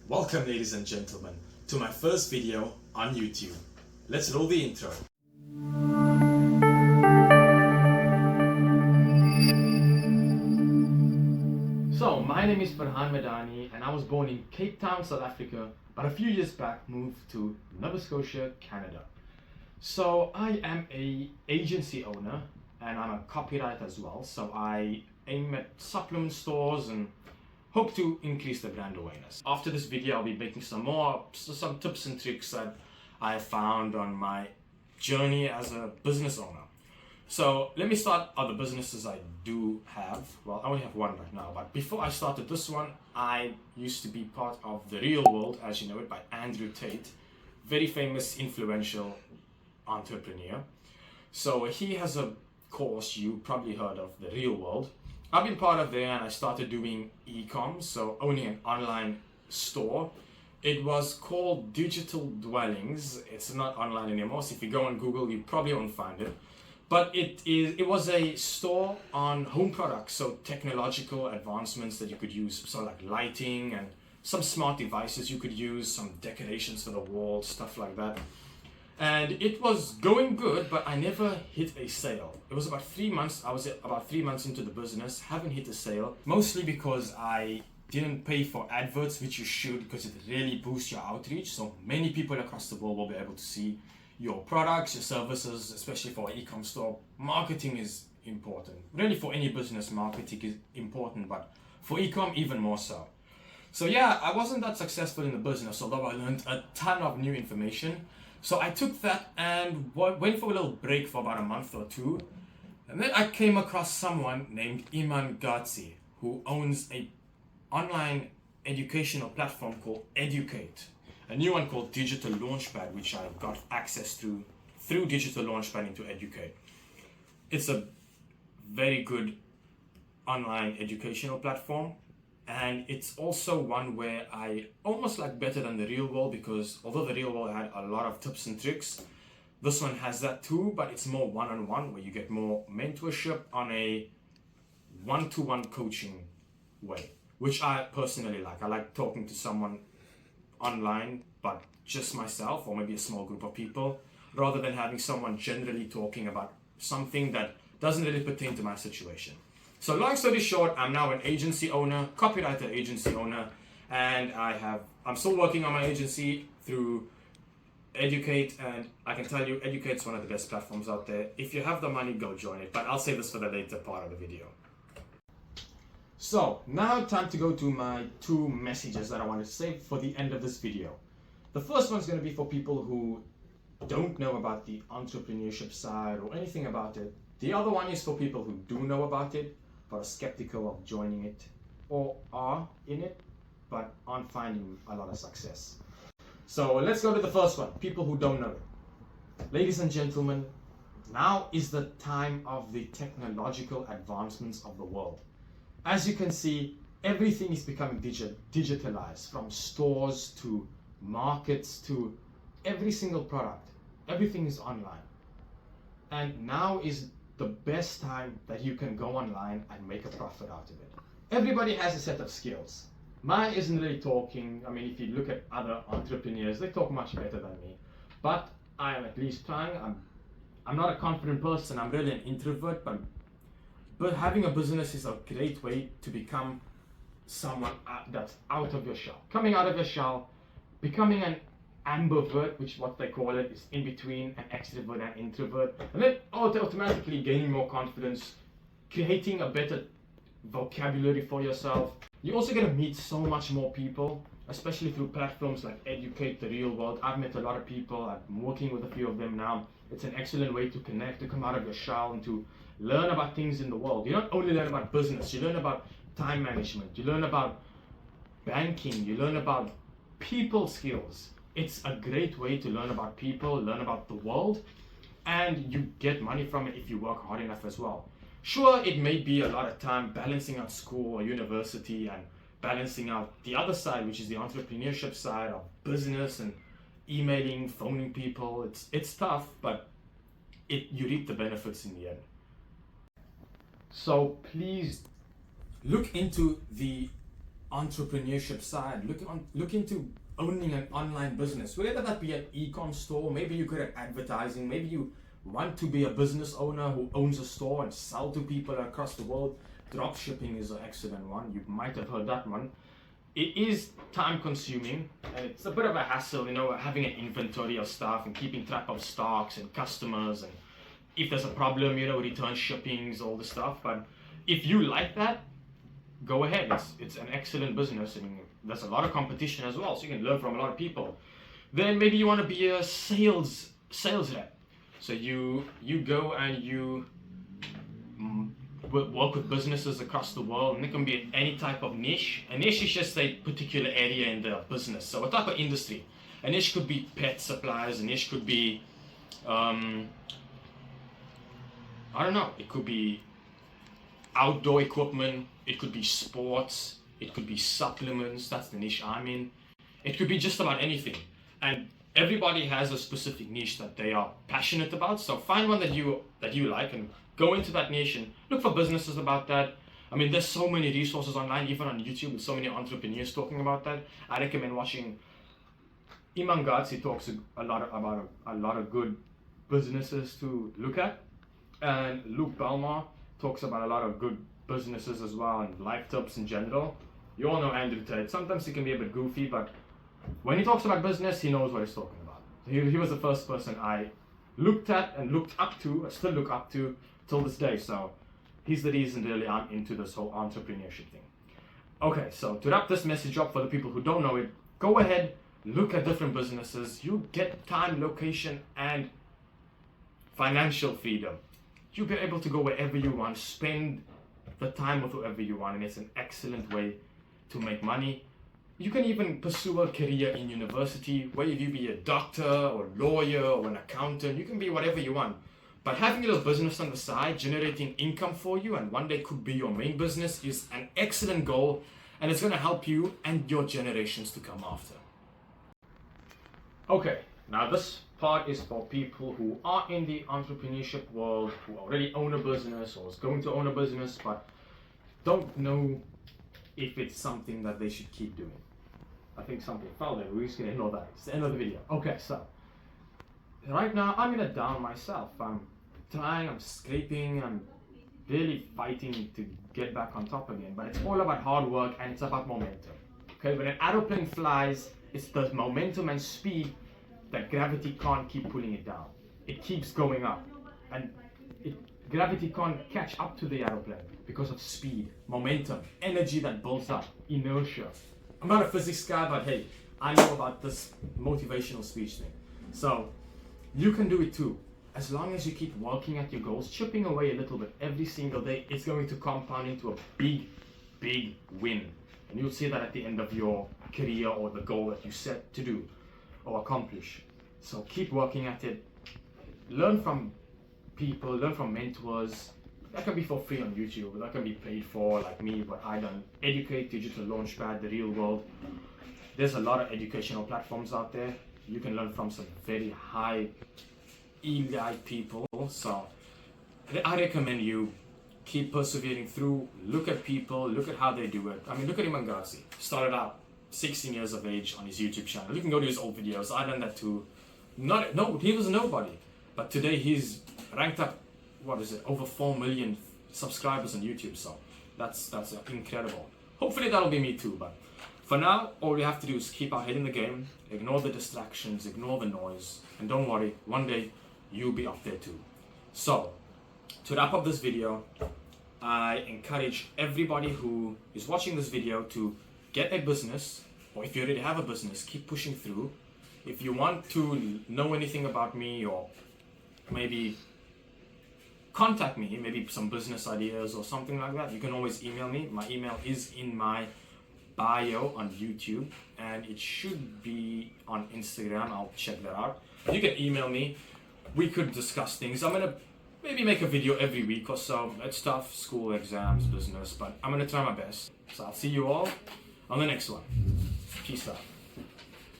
Welcome, ladies and gentlemen, to my first video on YouTube. Let's roll the intro. So, my name is Farhan Madhani and I was born in Cape Town, South Africa, but a few years back moved to Nova Scotia, Canada. So, I am an agency owner and I'm a copywriter as well. So, I aim at supplement stores and hope to increase the brand awareness. After this video, I'll be making some tips and tricks that I have found on my journey as a business owner. So let me start other businesses I do have. Well, I only have one right now, but before I started this one, I used to be part of The Real World, as you know it, by Andrew Tate, very famous, influential entrepreneur. So he has a course you probably heard of, The Real World. I've been part of there and I started doing e-com, so owning an online store. It was called Digital Dwellings. It's not online anymore, so if you go on Google, you probably won't find it. But it was a store on home products, so technological advancements that you could use, so like lighting and some smart devices you could use, some decorations for the wall, stuff like that. And it was going good, but I never hit a sale. It was about 3 months, I was about 3 months into the business, haven't hit a sale, mostly because I didn't pay for adverts, which you should, because it really boosts your outreach. So many people across the world will be able to see your products, your services, especially for an e-com store. Marketing is important. Really, for any business, marketing is important, but for e-com, even more so. So yeah, I wasn't that successful in the business, although I learned a ton of new information. So I took that and went for a little break for about a month or two. And then I came across someone named Iman Gatsi, who owns a online educational platform called Educate. A new one called Digital Launchpad, which I got access through Digital Launchpad into Educate. It's a very good online educational platform. And it's also one where I almost like better than The Real World, because although The Real World had a lot of tips and tricks, this one has that too, but it's more one-on-one, where you get more mentorship on a one-to-one coaching way, which I personally like. I like talking to someone online, but just myself or maybe a small group of people, rather than having someone generally talking about something that doesn't really pertain to my situation. So long story short, I'm now an agency owner, copywriter agency owner, and I'm still working on my agency through Educate, and I can tell you, Educate's one of the best platforms out there. If you have the money, go join it, but I'll save this for the later part of the video. So now time to go to my two messages that I want to save for the end of this video. The first one's going to be for people who don't know about the entrepreneurship side or anything about it. The other one is for people who do know about it, but are skeptical of joining it, or are in it, but aren't finding a lot of success. So let's go to the first one, people who don't know it. Ladies and gentlemen, now is the time of the technological advancements of the world. As you can see, everything is becoming digitalized, from stores to markets to every single product. Everything is online. And now is the best time that you can go online and make a profit out of it. Everybody has a set of skills. Mine isn't really talking. I mean, if you look at other entrepreneurs, they talk much better than me. But I am at least trying. I'm not a confident person. I'm really an introvert, but having a business is a great way to become someone that's out of your shell. Coming out of your shell, becoming an ambivert, which what they call it, is in between an extrovert and introvert, and then automatically gaining more confidence, creating a better vocabulary for yourself. You're also going to meet so much more people, especially through platforms like Educate, The Real World. I've met a lot of people. I'm working with a few of them now. It's an excellent way to connect, to come out of your shell and to learn about things in the world. You don't only learn about business, you learn about time management, you learn about banking, you learn about people skills. It's a great way to learn about people, learn about the world, and you get money from it if you work hard enough as well. Sure, it may be a lot of time balancing out school or university and balancing out the other side, which is the entrepreneurship side of business and emailing, phoning people. It's tough, but you reap the benefits in the end. So please look into the entrepreneurship side, look into owning an online business, whether that be an e-com store, maybe you could have advertising, maybe you want to be a business owner who owns a store and sell to people across the world. Drop shipping is an excellent one. You might have heard that one. It is time consuming and it's a bit of a hassle, having an inventory of stuff and keeping track of stocks and customers, and if there's a problem, return shippings, all the stuff. But if you like that, go ahead. It's an excellent business and there's a lot of competition as well, so you can learn from a lot of people. Then maybe you want to be a sales rep. So you go and you work with businesses across the world, and it can be any type of niche. A niche is just a particular area in the business. So a type of industry. A niche could be pet supplies. A niche could be, I don't know. It could be outdoor equipment. It could be sports. It could be supplements. That's the niche I'm in. It could be just about anything. And everybody has a specific niche that they are passionate about. So find one that you like and go into that niche and look for businesses about that. I mean, there's so many resources online, even on YouTube, with so many entrepreneurs talking about that. I recommend watching Iman Gadzhi talks a lot about a lot of good businesses to look at, and Luke Belmar talks about a lot of good businesses as well, and life tips in general. You all know Andrew Tate. Sometimes he can be a bit goofy, but when he talks about business, he knows what he's talking about. He was the first person I looked at and looked up to, I still look up to till this day. So he's the reason really I'm into this whole entrepreneurship thing. Okay, so to wrap this message up for the people who don't know it, go ahead, look at different businesses. You get time, location, and financial freedom. You'll be able to go wherever you want, spend the time with whoever you want, and it's an excellent way to make money. You can even pursue a career in university, whether you be a doctor or lawyer or an accountant. You can be whatever you want. But having a little business on the side, generating income for you, and one day could be your main business, is an excellent goal, and it's going to help you and your generations to come after. Okay, now this part is for people who are in the entrepreneurship world, who already own a business or is going to own a business, but don't know if it's something that they should keep doing. I think something fell there. We're just going to ignore that. It's the end of the video. Okay, so right now I'm in a down myself. I'm trying, I'm scraping, I'm really fighting to get back on top again. But it's all about hard work and it's about momentum. Okay, when an aeroplane flies, it's the momentum and speed that gravity can't keep pulling it down. It keeps going up. And gravity can't catch up to the aeroplane because of speed, momentum, energy that builds up, inertia. I'm not a physics guy, but hey, I know about this motivational speech thing. So you can do it too. As long as you keep working at your goals, chipping away a little bit every single day, it's going to compound into a big, big win. And you'll see that at the end of your career or the goal that you set to do or accomplish. So keep working at it. Learn from people, learn from mentors. That can be for free on YouTube, that can be paid for, like me, what I done. Educate, Digital Launchpad, The Real World. There's a lot of educational platforms out there. You can learn from some very high elite people. So I recommend you keep persevering through. Look at people, look at how they do it. I mean, look at Iman Gadzhi. Started out 16 years of age on his YouTube channel. You can go to his old videos. I done that too. He was a nobody, but today he's ranked up, over 4 million subscribers on YouTube. So that's incredible. Hopefully that'll be me too. But for now, all we have to do is keep our head in the game, ignore the distractions, ignore the noise, and don't worry, one day you'll be up there too. So to wrap up this video, I encourage everybody who is watching this video to get a business, or if you already have a business, keep pushing through. If you want to know anything about me, or maybe contact me, maybe some business ideas or something like that, you can always email me. My email is in my bio on YouTube, and it should be on Instagram. I'll check that out. You can email me. We could discuss things. I'm gonna maybe make a video every week or so. It's tough, school, exams, business, but I'm gonna try my best. So I'll see you all on the next one. Peace out.